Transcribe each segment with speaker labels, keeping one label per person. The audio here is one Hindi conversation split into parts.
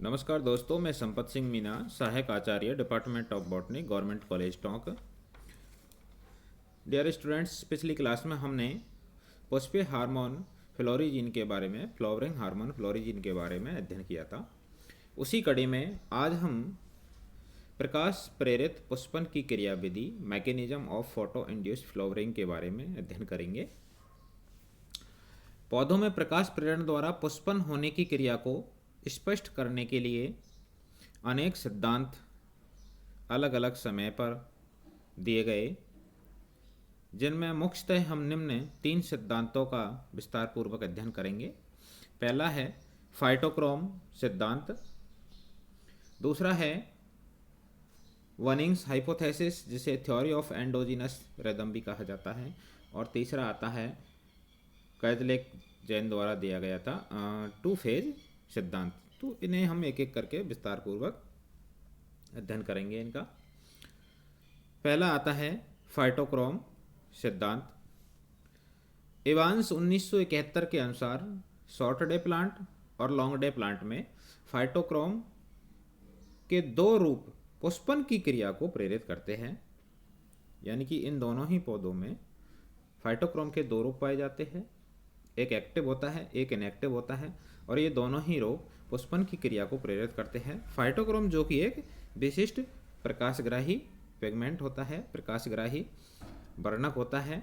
Speaker 1: नमस्कार दोस्तों, मैं संपत सिंह मीना, सहायक आचार्य department of botany, government college Tonk. Dear students, पिछली क्लास में हमने पुष्पीय हार्मोन फ्लोरिजीन के बारे में, फ्लावरिंग हार्मोन फ्लोरिजीन के बारे में अध्ययन किया था। उसी कड़ी में आज हम प्रकाश प्रेरित पुष्पन की क्रियाविधि, mechanism of photo induced flowering के बारे में अध्ययन करेंगे। पौधों में प्रकाश प्रेरण द्वारा पुष्पन होने की क्रिया को स्पष्ट करने के लिए अनेक सिद्धांत अलग अलग समय पर दिए गए, जिनमें मुख्यतः हम निम्न 3 सिद्धांतों का विस्तार पूर्वक अध्ययन करेंगे। पहला है फाइटोक्रोम सिद्धांत, दूसरा है वनिंग्स हाइपोथेसिस, जिसे थ्योरी ऑफ एंडोजीनस रिदम भी कहा जाता है, और तीसरा आता है कैजलेक जैन द्वारा दिया गया था 2 फेज सिद्धांत। तो इन्हें हम एक एक करके विस्तार पूर्वक अध्ययन करेंगे इनका। पहला आता है फाइटोक्रोम सिद्धांत। इवांस 1971 के अनुसार शॉर्ट डे प्लांट और लॉन्ग डे प्लांट में फाइटोक्रोम के 2 रूप पुष्पन की क्रिया को प्रेरित करते हैं, यानी कि इन दोनों ही पौधों में फाइटोक्रोम के 2 रूप पाए जाते हैं, एक एक्टिव होता है, एक इनएक्टिव होता है, और ये दोनों ही रूप पुष्पन की क्रिया को प्रेरित करते हैं। फाइटोक्रोम जो कि एक विशिष्ट प्रकाशग्राही पिगमेंट होता है, प्रकाशग्राही वर्णक होता है,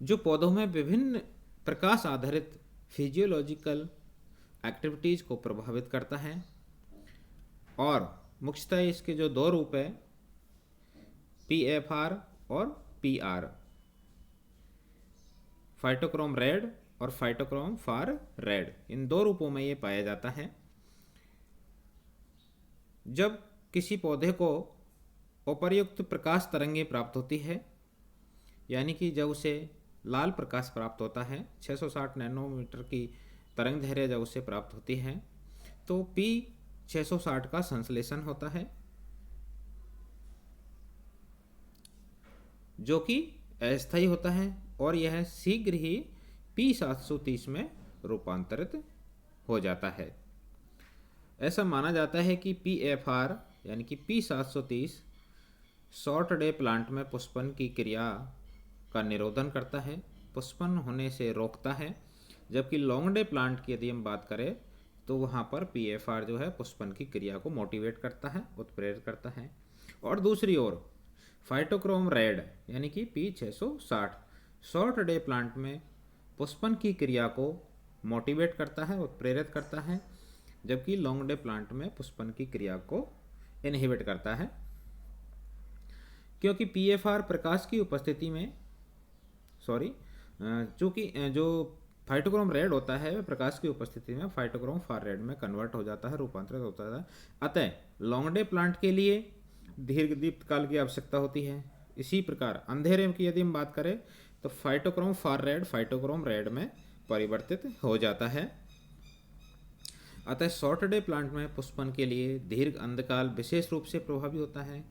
Speaker 1: जो पौधों में विभिन्न प्रकाश आधारित फिजियोलॉजिकल एक्टिविटीज को प्रभावित करता है। और मुख्यतः इसके जो 2 रूप है, PFR और PR, फाइटोक्रोम रेड और फाइटोक्रोम फार रेड, इन 2 रूपों में ये पाया जाता है। जब किसी पौधे को उपर्युक्त प्रकाश तरंगें प्राप्त होती है, यानी कि जब उसे लाल प्रकाश प्राप्त होता है, 660 नैनोमीटर की तरंग दैर्घ्य जब उसे प्राप्त होती है, तो P660 का संश्लेषण होता है, जो कि अस्थायी होता है, और यह शीघ्र ही P730 में रूपांतरित हो जाता है। ऐसा माना जाता है कि PFR यानी कि P730 शॉर्ट डे प्लांट में पुष्पन की क्रिया का निरोधन करता है, पुष्पन होने से रोकता है, जबकि लॉन्ग डे प्लांट की यदि हम बात करें तो वहाँ पर PFR जो है पुष्पन की क्रिया को मोटिवेट करता है, उत्प्रेरित करता है। और दूसरी ओर फाइटोक्रोम रेड यानी कि P660 शॉर्ट डे प्लांट में पुष्पन की क्रिया को मोटिवेट करता है, उत्प्रेरित करता है, जबकि लॉन्ग डे प्लांट में पुष्पन की क्रिया को इनहिबिट करता है। क्योंकि PFR प्रकाश की उपस्थिति में चूँकि जो फाइटोक्रोम रेड होता है वह प्रकाश की उपस्थिति में फाइटोक्रोम फार रेड में कन्वर्ट हो जाता है, रूपांतरित होता है। अतः लॉन्ग डे प्लांट के लिए दीर्घ दीप्त काल की आवश्यकता होती है। इसी प्रकार अंधेरे की यदि हम बात करें तो phytochrome far red phytochrome red में परिवर्तित हो जाता है। अतः शॉर्ट डे प्लांट में पुष्पन के लिए दीर्घ अंधकाल विशेष रूप से प्रभावी होता है।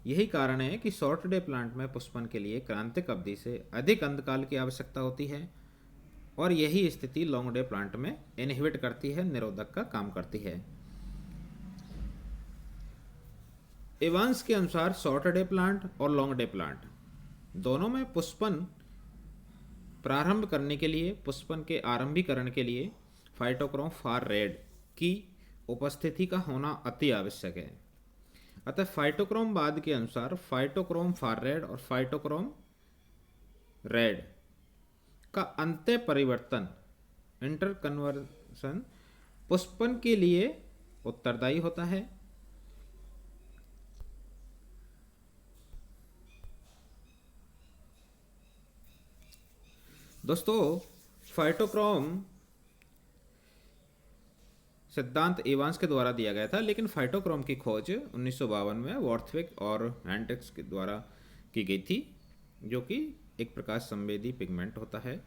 Speaker 1: यही कारण है कि शॉर्ट डे प्लांट में पुष्पन के लिए क्रांतिक अवधि से अधिक अंधकाल की आवश्यकता होती है, और यही स्थिति लॉन्ग डे प्लांट में इनहिबिट करती है, निरोधक का काम करती है। इवांस के अनुसार शॉर्ट डे प्लांट और लॉन्ग डे प्लांट दोनों में पुष्पन प्रारंभ करने के लिए, पुष्पन के आरंभीकरण के लिए फाइटोक्रोम फार रेड की उपस्थिति का होना अति आवश्यक है। अतः फाइटोक्रोम बाद के अनुसार फाइटोक्रोम फार रेड और फाइटोक्रोम रेड का अंत्य परिवर्तन, इंटरकन्वर्सन, पुष्पन के लिए उत्तरदायी होता है। दोस्तों, फाइटोक्रोम सिद्धांत इवांस के द्वारा दिया गया था, लेकिन फाइटोक्रोम की खोज 1952 में वॉर्थविक और हैंड्रिक्स के द्वारा की गई थी, जो कि एक प्रकाश संवेदी पिगमेंट होता है।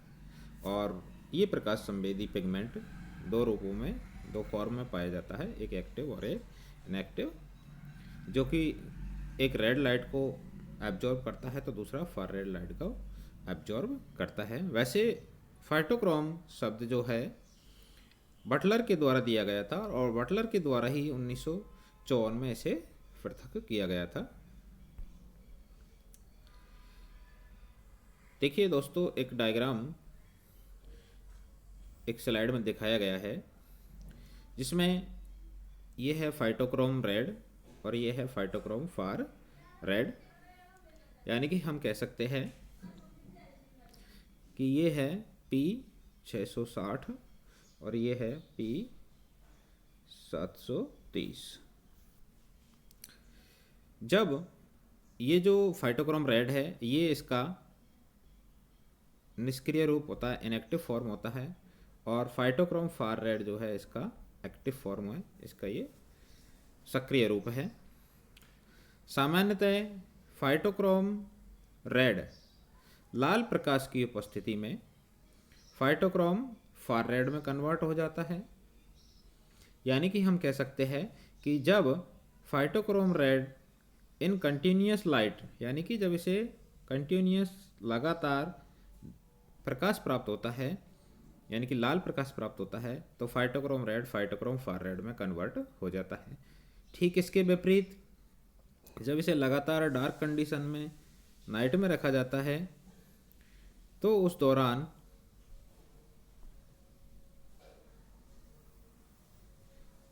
Speaker 1: और ये प्रकाश संवेदी पिगमेंट 2 रूपों में, 2 फॉर्म में पाया जाता है, एक एक्टिव और एक इनएक्टिव, जो कि एक रेड लाइट को एब्जॉर्ब करता है तो दूसरा फार रेड लाइट को एब्जॉर्ब करता है। वैसे फाइटोक्रोम शब्द जो है बटलर के द्वारा दिया गया था और बटलर के द्वारा ही 1954 में इसे पृथक किया गया था। देखिए दोस्तों, एक डायग्राम एक स्लाइड में दिखाया गया है जिसमें ये है फाइटोक्रोम रेड और ये है फाइटोक्रोम फार रेड। यानी कि हम कह सकते हैं कि ये है P660 और ये है P730। जब ये जो फाइटोक्रोम रेड है ये इसका निष्क्रिय रूप होता है, इनएक्टिव फॉर्म होता है, और फाइटोक्रोम फार रेड जो है इसका एक्टिव फॉर्म है, इसका ये सक्रिय रूप है। सामान्यतः फाइटोक्रोम रेड लाल प्रकाश की उपस्थिति में फाइटोक्रोम फार रेड में कन्वर्ट हो जाता है। यानी कि हम कह सकते हैं कि जब phytochrome red in continuous light, यानी कि जब इसे कंटिन्यूस लगातार प्रकाश प्राप्त होता है, यानी कि लाल प्रकाश प्राप्त होता है, तो phytochrome red phytochrome far red में कन्वर्ट हो जाता है। ठीक इसके विपरीत जब इसे लगातार डार्क कंडीशन में नाइट में रखा जाता है तो उस दौरान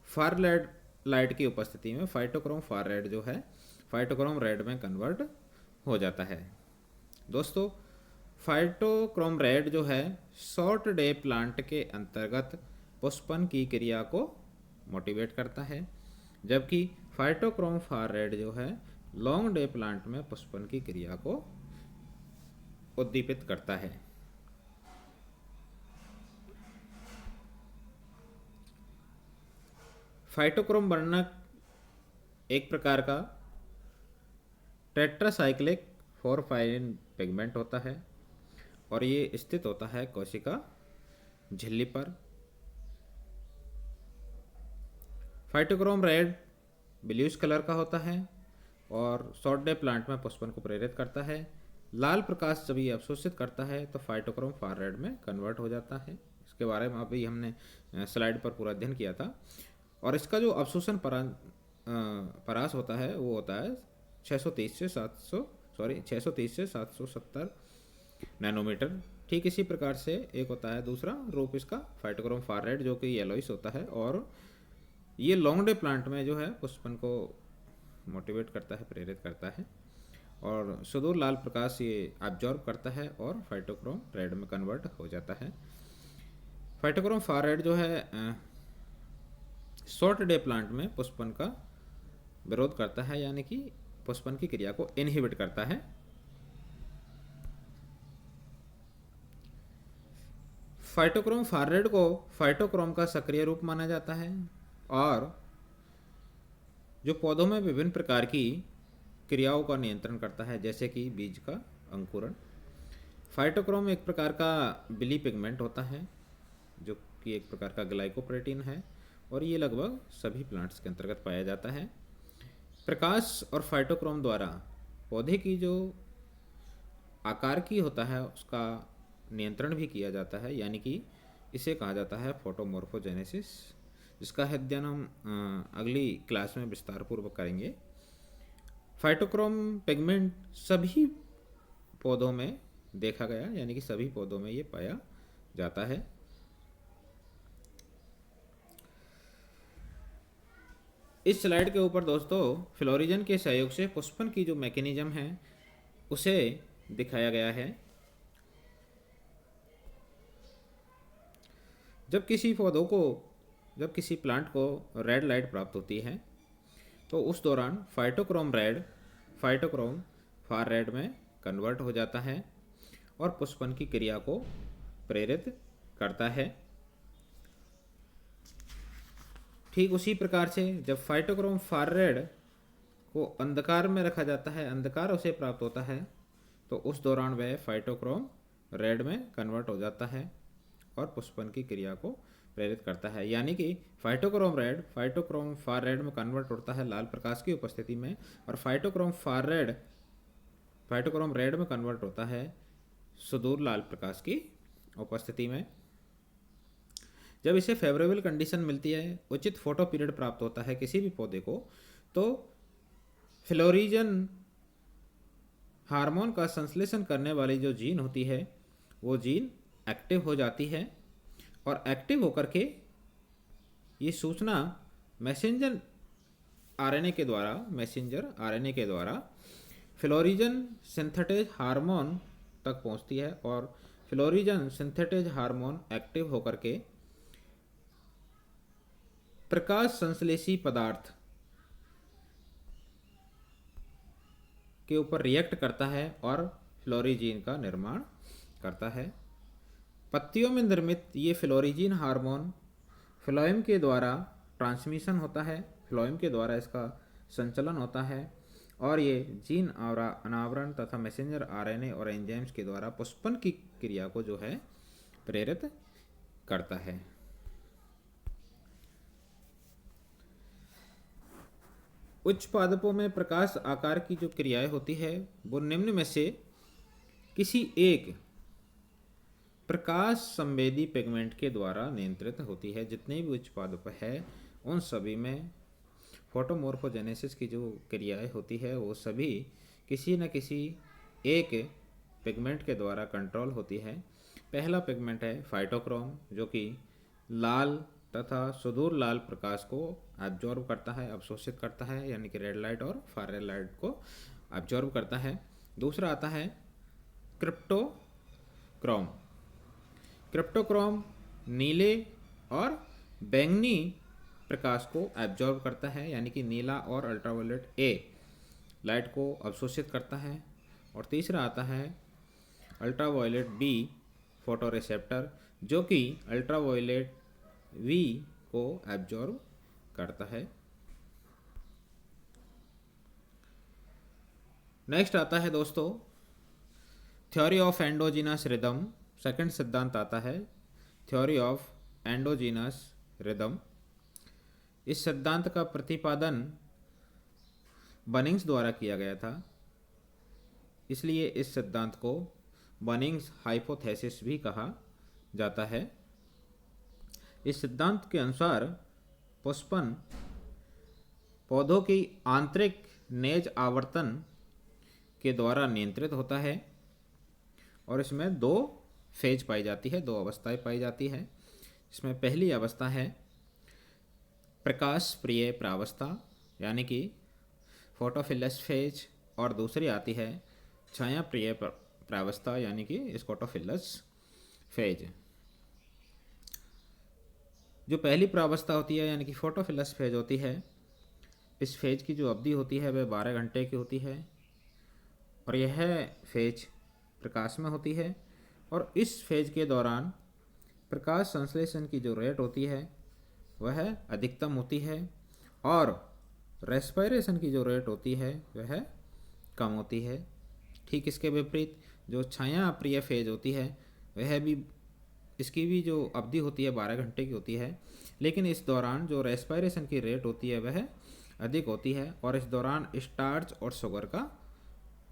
Speaker 1: फार रेड लाइट की उपस्थिति में फाइटोक्रोम फार रेड जो है फाइटोक्रोम रेड में कन्वर्ट हो जाता है। दोस्तों, फाइटोक्रोम रेड जो है शॉर्ट डे प्लांट के अंतर्गत पुष्पन की क्रिया को मोटिवेट करता है, जबकि फाइटोक्रोम फार रेड जो है लॉन्ग डे प्लांट में पुष्पन की क्रिया को उद्दीपित करता है। फाइटोक्रोम वर्णक एक प्रकार का टेट्रासाइक्लिक फोरफाइन पिगमेंट होता है और ये स्थित होता है कोशिका झिल्ली पर। फाइटोक्रोम रेड ब्लूइश कलर का होता है और शॉर्ट डे प्लांट में पुष्पन को प्रेरित करता है। लाल प्रकाश जब ये अवशोषित करता है तो फाइटोक्रोम फार रेड में कन्वर्ट हो जाता है। इसके बारे में अभी हमने स्लाइड पर पूरा अध्ययन किया था। और इसका जो अवशोषण परास होता है वो होता है 630 से 770 नैनोमीटर। ठीक इसी प्रकार से एक होता है दूसरा रूप इसका फाइटोक्रोम फार रेड जो कि येलोइश होता है और ये लॉन्ग डे प्लांट में जो है पुष्पन को मोटिवेट करता है, प्रेरित करता है और सुदूर लाल प्रकाश ये एब्जॉर्ब करता है और फाइटोक्रोम रेड में कन्वर्ट हो जाता है। फाइटोक्रोम फार रेड जो है शॉर्ट डे प्लांट में पुष्पन का विरोध करता है, यानी कि पुष्पन की क्रिया को इनहिबिट करता है। फाइटोक्रोम फार रेड को फाइटोक्रोम का सक्रिय रूप माना जाता है और जो पौधों में विभिन्न प्रकार की क्रियाओं का नियंत्रण करता है, जैसे कि बीज का अंकुरण। फाइटोक्रोम एक प्रकार का बिली पिगमेंट होता है जो कि एक प्रकार का ग्लाइकोप्रोटीन है और ये लगभग सभी प्लांट्स के अंतर्गत पाया जाता है। प्रकाश और फाइटोक्रोम द्वारा पौधे की जो आकार की होता है उसका नियंत्रण भी किया जाता है, यानी कि इसे कहा जाता है फोटोमॉर्फोजेनेसिस, जिसका अध्ययन हम अगली क्लास में विस्तार पूर्वक करेंगे। फाइटोक्रोम पिगमेंट सभी पौधों में देखा गया, यानी कि सभी पौधों में ये पाया जाता है। इस स्लाइड के ऊपर दोस्तों फ्लोरिजन के सहयोग से पुष्पन की जो मैकेनिज्म है उसे दिखाया गया है। जब किसी प्लांट को रेड लाइट प्राप्त होती है तो उस दौरान phytochrome red phytochrome far red में कन्वर्ट हो जाता है और पुष्पन की क्रिया को प्रेरित करता है। ठीक उसी प्रकार से जब फाइटोक्रोम फार रेड को अंधकार में रखा जाता है, अंधकार उसे प्राप्त होता है, तो उस दौरान वह फाइटोक्रोम रेड में कन्वर्ट हो जाता है और पुष्पन की क्रिया को प्रेरित करता है। यानी कि phytochrome red phytochrome far red में कन्वर्ट होता है लाल प्रकाश की उपस्थिति में और phytochrome far red phytochrome red में कन्वर्ट होता है सुदूर लाल प्रकाश की उपस्थिति में। जब इसे फेवरेबल कंडीशन मिलती है, उचित फोटो पीरियड प्राप्त होता है किसी भी पौधे को, तो फ्लोरिजन हार्मोन का संश्लेषण करने वाली जो जीन होती है वो जीन एक्टिव हो जाती है, और एक्टिव होकर के ये सूचना मैसेंजर आरएनए के द्वारा फ्लोरिजन सिंथेटेज हार्मोन तक पहुंचती है, और फ्लोरिजन सिंथेटेज हार्मोन एक्टिव होकर के प्रकाश संश्लेषी पदार्थ के ऊपर रिएक्ट करता है और फ्लोरिजीन का निर्माण करता है। पत्तियों में निर्मित ये फ्लोरिजीन हार्मोन फ्लोएम के द्वारा ट्रांसमिशन होता है, फ्लोएम के द्वारा इसका संचलन होता है, और ये जीन अनावरण तथा मैसेंजर आरएनए और एंजाइम्स के द्वारा पुष्पन की क्रिया को जो है प्रेरित करता है। उच्च पादपों में प्रकाश आकार की जो क्रियाएं होती है वो निम्न में से किसी एक प्रकाश संवेदी पिगमेंट के द्वारा नियंत्रित होती है। जितने भी उच्च पादप है उन सभी में फोटोमॉर्फोजेनेसिस की जो क्रियाएं होती है वो सभी किसी न किसी एक पिगमेंट के द्वारा कंट्रोल होती है। पहला पिगमेंट है फाइटोक्रोम, जो कि लाल तथा सुदूर लाल प्रकाश को एब्जॉर्ब करता है, अवशोषित करता है, यानी कि रेड लाइट और फार लाइट को एब्जॉर्ब करता है। दूसरा आता है क्रिप्टोक्रोम। क्रिप्टोक्रोम नीले और बैंगनी प्रकाश को एब्जॉर्ब करता है, यानी कि नीला और अल्ट्रावायलेट ए लाइट को अवशोषित करता है। और तीसरा आता है अल्ट्रावायलेट बी फोटोरिसेप्टर, जो कि अल्ट्रावायलेट वी को एब्जॉर्ब करता है। नेक्स्ट आता है दोस्तों theory of endogenous rhythm. Second सिद्धांत आता है थ्योरी ऑफ एंडोजीनस रिदम। इस सिद्धांत का प्रतिपादन बनिंग्स द्वारा किया गया था, इसलिए इस सिद्धांत को बनिंग्स हाइपोथेसिस भी कहा जाता है। इस सिद्धांत के अनुसार पुष्पन पौधों की आंतरिक नेज आवर्तन के द्वारा नियंत्रित होता है, और इसमें दो फेज पाई जाती है, दो अवस्थाएं पाई जाती है। इसमें पहली अवस्था है प्रकाश प्रिय प्रावस्था, यानी कि फोटोफिलस फेज, और दूसरी आती है छाया प्रिय प्रावस्था, यानी कि स्कोटोफिलस फेज। जो पहली प्रावस्था होती है यानी कि फोटोफिलस फेज होती है, इस फेज की जो अवधि होती है वह 12 घंटे की होती है, और यह फेज प्रकाश में होती है। और इस फेज के दौरान प्रकाश संश्लेषण की जो रेट होती है वह अधिकतम होती है, और रेस्पिरेशन की जो रेट होती है वह कम होती है। ठीक इसके विपरीत जो छाया अप्रिय फेज होती है वह भी, इसकी भी जो अवधि होती है 12 घंटे की होती है, लेकिन इस दौरान जो रेस्पिरेशन की रेट होती है वह अधिक होती है, और इस दौरान स्टार्च और शुगर का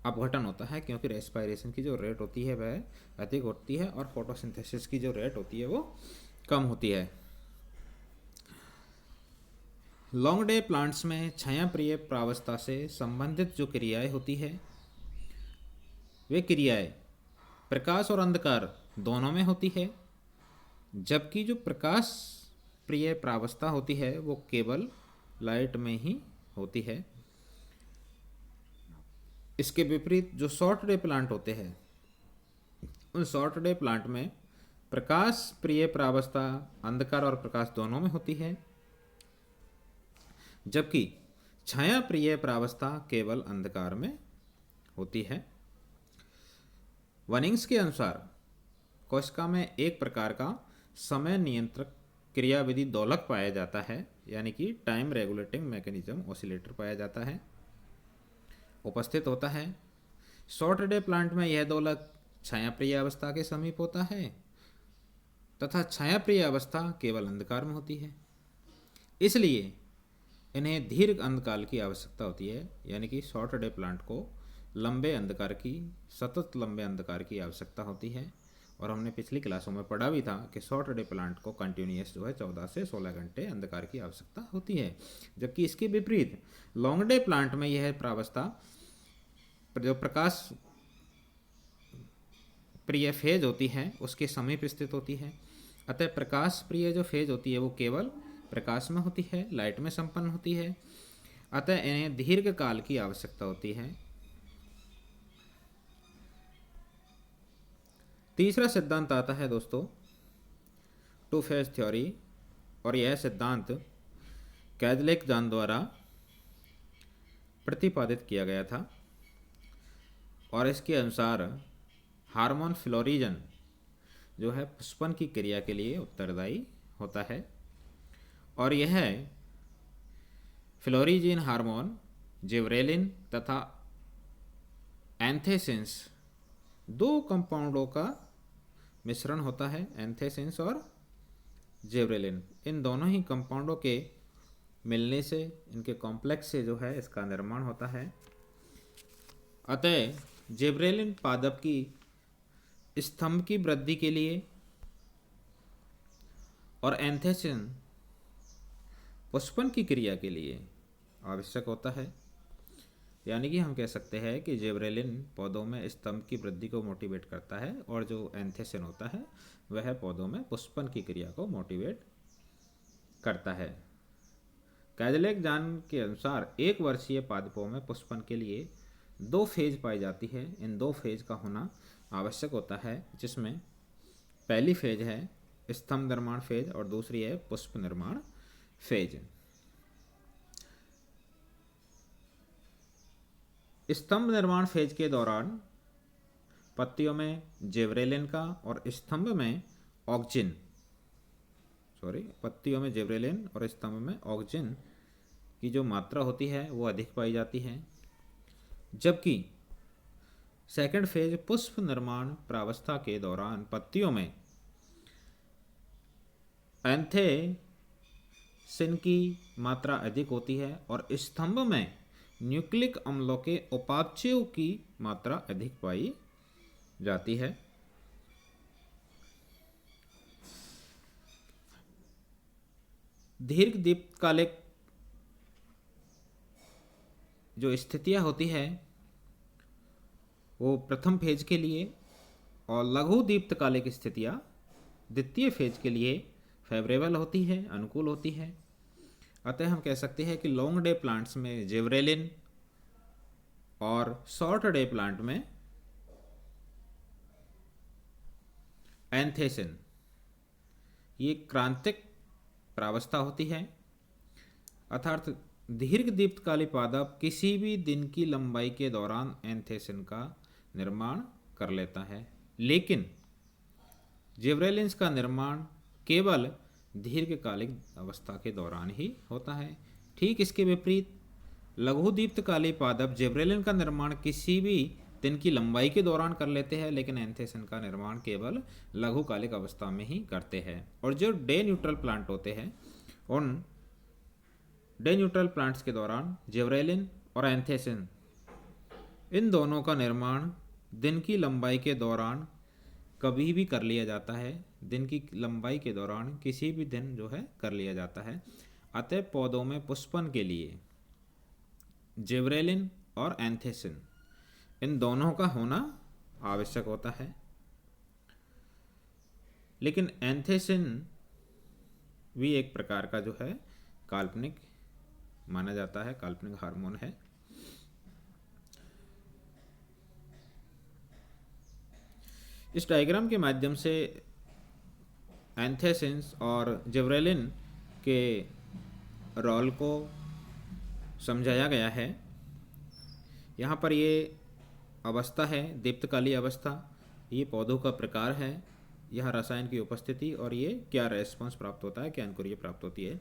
Speaker 1: अपघटन होता है, क्योंकि रेस्पिरेशन की जो रेट होती है वह अधिक होती है और फोटोसिंथेसिस की जो रेट होती है वो कम होती है। लॉन्ग डे प्लांट्स में छाया प्रिय प्रावस्था से संबंधित जो क्रियाएं होती है वे क्रियाएं प्रकाश और अंधकार दोनों में होती है, जबकि जो प्रकाश प्रिय प्रावस्था होती है वो केवल लाइट में ही होती है। इसके विपरीत जो शॉर्ट डे प्लांट होते हैं उन शॉर्ट डे प्लांट में प्रकाश प्रिय प्रावस्था अंधकार और प्रकाश दोनों में होती है, जबकि छाया प्रिय प्रावस्था केवल अंधकार में होती है। वनिंग्स के अनुसार कोशिका में एक प्रकार का समय नियंत्रक क्रियाविधि दोलक पाया जाता है, यानी कि टाइम रेगुलेटिंग मैकेनिज्म ऑसिलेटर पाया जाता है, उपस्थित होता है। शॉर्ट डे प्लांट में यह दोलक छाया प्रिय अवस्था के समीप होता है तथा छाया प्रिय अवस्था केवल अंधकार में होती है, इसलिए इन्हें दीर्घ अंधकार की आवश्यकता होती है, यानी कि शॉर्ट डे प्लांट को लंबे अंधकार की, सतत लंबे अंधकार की आवश्यकता होती है, और हमने पिछली क्लासों में पढ़ा भी था कि शॉर्ट डे प्लांट को कंटिन्यूस जो है 14 से 16 घंटे अंधकार की आवश्यकता होती है, जबकि इसके विपरीत लॉन्ग डे प्लांट में यह प्रावस्था जो प्रकाश प्रिय फेज होती है उसके समीप स्थित होती है। अतः प्रकाश प्रिय जो फेज होती है वो केवल प्रकाश में होती है, लाइट में संपन्न होती है। अतः इन्हें दीर्घ काल की आवश्यकता होती है। तीसरा सिद्धांत आता है दोस्तों टू फेज थ्योरी, और यह सिद्धांत कैजलेक जान द्वारा प्रतिपादित किया गया था। और इसके अनुसार हार्मोन फ्लोरिजन जो है पुष्पन की क्रिया के लिए उत्तरदायी होता है, और यह फ्लोरिजिन हार्मोन जिब्रेलिन तथा एंथेसिन्स दो कंपाउंडों का मिश्रण होता है। एंथेसिन्स और जिब्रेलिन इन दोनों ही कंपाउंडों के मिलने से, इनके कॉम्प्लेक्स से जो है इसका निर्माण होता है। अतः जिब्रेलिन पादप की स्तंभ की वृद्धि के लिए और एंथेसिन पुष्पन की क्रिया के लिए आवश्यक होता है। यानी कि हम कह सकते हैं कि जिब्रेलिन पौधों में स्तंभ की वृद्धि को मोटिवेट करता है, और जो एंथेसिन होता है वह पौधों में पुष्पन की क्रिया को मोटिवेट करता है। कैजलेक जान के अनुसार 1 वर्षीय पादपों में पुष्पन के लिए 2 फेज पाई जाती है। इन 2 फेज का होना आवश्यक होता है, जिसमें पहली फेज है स्तंभ निर्माण फेज और दूसरी है पुष्प निर्माण फेज। स्तंभ निर्माण फेज के दौरान पत्तियों में जिब्रेलिन का और स्तंभ में ऑक्जिन पत्तियों में जिब्रेलिन और स्तंभ में ऑक्जिन की जो मात्रा होती है वो अधिक पाई जाती है। जबकि सेकंड फेज पुष्प निर्माण प्रावस्था के दौरान पत्तियों में एंथेसिन की मात्रा अधिक होती है और स्तंभ में न्यूक्लिक अम्लों के उपापचयों की मात्रा अधिक पाई जाती है। दीर्घ दीप्तकालिक जो स्थितियां होती है वो प्रथम फेज के लिए, और लघु दीप्तकालिक स्थितियां द्वितीय फेज के लिए फेवरेबल होती है, अनुकूल होती है। अतः हम कह सकते हैं कि लॉन्ग डे प्लांट्स में जिब्रेलिन और शॉर्ट डे प्लांट में एंथेसिन ये क्रांतिक प्रावस्था होती है। अर्थात दीर्घ दीप्तकाली पादप किसी भी दिन की लंबाई के दौरान एंथेसिन का निर्माण कर लेता है, लेकिन जिब्रेलिन्स का निर्माण केवल दीर्घकालिक अवस्था के दौरान ही होता है। ठीक इसके विपरीत लघु दीप्तकाली पादप जिब्रेलिन का निर्माण किसी भी दिन की लंबाई के दौरान कर लेते हैं, लेकिन एंथेसिन का निर्माण केवल लघुकालिक अवस्था में ही करते हैं। और जो डे न्यूट्रल प्लांट होते हैं, उन डे न्यूट्रल प्लांट्स के दौरान जिब्रेलिन और एंथेसिन इन दोनों का निर्माण दिन की लंबाई के दौरान कभी भी कर लिया जाता है। दिन की लंबाई के दौरान किसी भी दिन जो है कर लिया जाता है। अतः पौधों में पुष्पन के लिए जिब्रेलिन और एंथेसिन इन दोनों का होना आवश्यक होता है। लेकिन एंथेसिन भी एक प्रकार का जो है काल्पनिक माना जाता है, काल्पनिक हार्मोन है। इस डायग्राम के माध्यम से एंथेसिन्स और जिब्रेलिन के रोल को समझाया गया है। यहाँ पर ये अवस्था है दीप्तकाली अवस्था, ये पौधों का प्रकार है, यह रसायन की उपस्थिति और ये क्या रेस्पॉन्स प्राप्त होता है, क्या अंकुरीय प्राप्त होती है।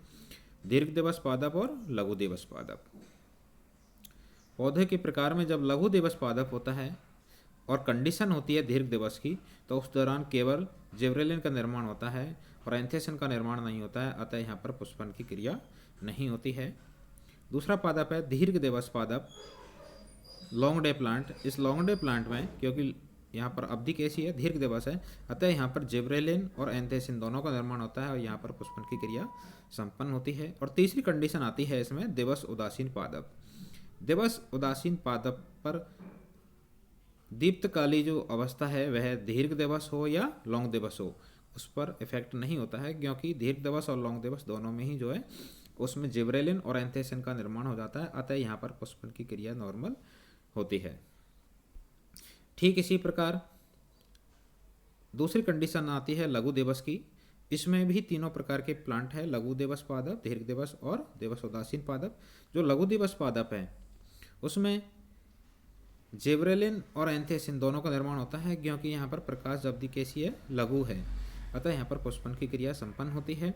Speaker 1: दीर्घ दिवस पादप और लघु दिवस पादप। पौधे के प्रकार में जब लघु दिवस पादप होता है और कंडीशन होती है दीर्घ दिवस की, तो उस दौरान केवल जिब्रेलिन का निर्माण होता है और एंथेसिन का निर्माण नहीं होता है। अतः यहाँ पर पुष्पन की क्रिया नहीं होती है। दूसरा पादप है दीर्घ दिवस पादप, लॉन्ग डे प्लांट। इस लॉन्ग डे प्लांट में क्योंकि यहाँ पर अवधि कैसी है, दीर्घ दिवस है, अतः यहाँ पर जिब्रेलिन और एंथेसिन दोनों का निर्माण होता है और यहाँ पर पुष्पन की क्रिया संपन्न होती है। और तीसरी कंडीशन आती है इसमें दिवस उदासीन पादप। दिवस उदासीन पादप पर दीप्तकाली जो अवस्था है वह दीर्घ दिवस हो या लौंग दिवस हो, उस पर इफेक्ट नहीं होता है, क्योंकि दीर्घ दिवस और लौंग दिवस दोनों में ही जो है उसमें जिब्रेलिन और एंथेसिन का निर्माण हो जाता है, अतः यहाँ पर पुष्पन की क्रिया नॉर्मल होती है। ठीक इसी प्रकार दूसरी कंडीशन आती है लघु दिवस की। इसमें भी तीनों प्रकार के प्लांट है, लघु दिवस पादप, दीर्घ दिवस और दिवस उदासीन पादप। जो लघु दिवस पादप है उसमें जिब्रेलिन और एंथेसिन दोनों का निर्माण होता है, क्योंकि यहाँ पर प्रकाश अवधि कैसी है, लघु है, अतः यहाँ पर पुष्पन की क्रिया संपन्न होती है।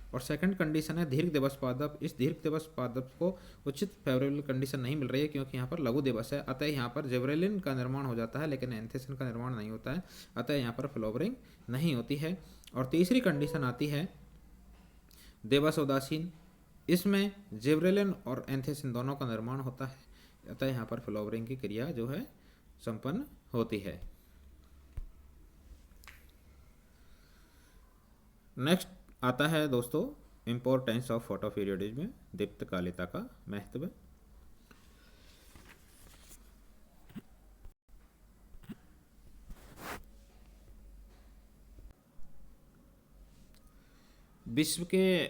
Speaker 1: और सेकंड कंडीशन है दीर्घ दिवस पादप। इस दीर्घ दिवस पादप को उचित फेवरेबल कंडीशन नहीं मिल रही है, क्योंकि यहाँ पर लघु दिवस है, अतः यहाँ पर जिब्रेलिन का निर्माण हो जाता है लेकिन एंथेसिन का निर्माण नहीं होता है, अतः यहाँ पर फ्लावरिंग नहीं होती है। और तीसरी कंडीशन आती है दिवस उदासीन। इसमें जिब्रेलिन और एंथेसिन दोनों का निर्माण होता है, अतः यहाँ पर फ्लावरिंग की क्रिया जो है संपन्न होती है। नेक्स्ट आता है दोस्तों इम्पोर्टेंस ऑफ फोटोपीरियोडिज्म में दीप्तकालिता का महत्व। विश्व के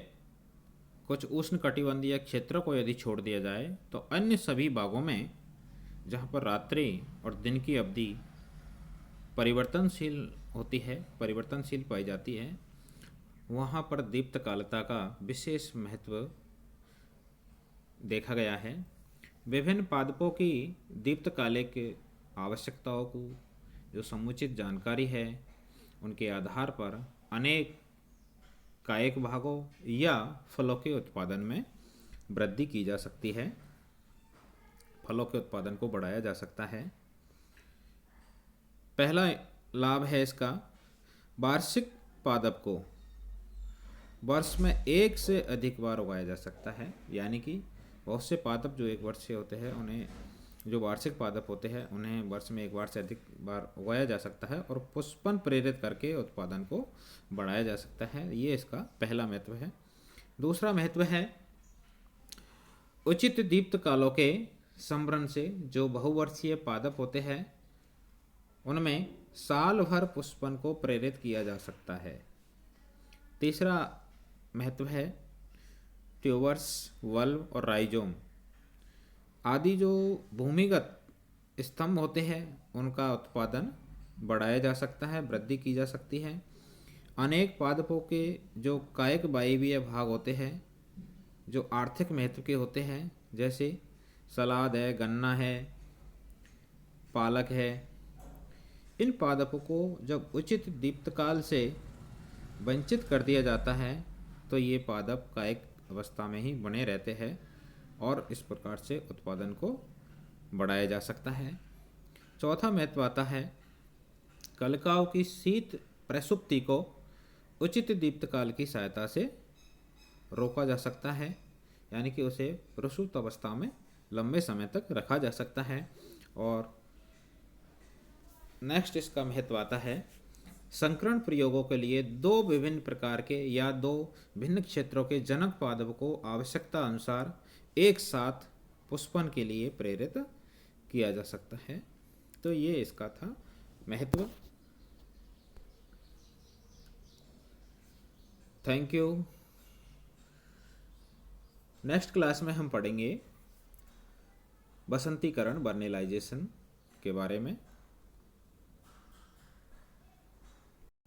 Speaker 1: कुछ उष्णकटिबंधीय क्षेत्रों को यदि छोड़ दिया जाए तो अन्य सभी भागों में जहाँ पर रात्रि और दिन की अवधि परिवर्तनशील होती है, परिवर्तनशील पाई जाती है, वहाँ पर दीप्तकालिता का विशेष महत्व देखा गया है। विभिन्न पादपों की दीप्तकालिक आवश्यकताओं को जो समुचित जानकारी है उनके आधार पर अनेक कायिक भागों या फलों के उत्पादन में वृद्धि की जा सकती है, फलों के उत्पादन को बढ़ाया जा सकता है। पहला लाभ है इसका, वार्षिक पादप को वर्ष में एक से अधिक बार उगाया जा सकता है, यानी कि बहुत से पादप जो एक वर्ष से होते हैं उन्हें, जो वार्षिक पादप होते हैं उन्हें वर्ष में एक बार से अधिक बार उगाया जा सकता है और पुष्पन प्रेरित करके उत्पादन को बढ़ाया जा सकता है। ये इसका पहला महत्व है। दूसरा महत्व है उचित दीप्त कालों के संवरण से जो बहुवर्षीय पादप होते हैं उनमें साल भर पुष्पन को प्रेरित किया जा सकता है। तीसरा महत्व है ट्यूबर्स, वल्व और राइजोम आदि जो भूमिगत स्तंभ होते हैं उनका उत्पादन बढ़ाया जा सकता है, वृद्धि की जा सकती है। अनेक पादपों के जो कायिक वायवीय भाग होते हैं जो आर्थिक महत्व के होते हैं, जैसे सलाद है, गन्ना है, पालक है, इन पादपों को जब उचित दीप्तकाल से वंचित कर दिया जाता है तो ये पादप कायिक अवस्था में ही बने रहते हैं और इस प्रकार से उत्पादन को बढ़ाया जा सकता है। चौथा महत्व आता है कलिकाओं की शीत प्रसुप्ति को उचित दीप्तकाल की सहायता से रोका जा सकता है, यानी कि उसे प्रसूत अवस्था में लंबे समय तक रखा जा सकता है। और नेक्स्ट इसका महत्व आता है संकरण प्रयोगों के लिए दो विभिन्न प्रकार के या दो भिन्न क्षेत्रों के जनक पादप को आवश्यकता अनुसार एक साथ पुष्पन के लिए प्रेरित किया जा सकता है। तो ये इसका था महत्व। Thank you. नेक्स्ट क्लास में हम पढ़ेंगे बसंतीकरण, बर्नेलाइजेशन के बारे में।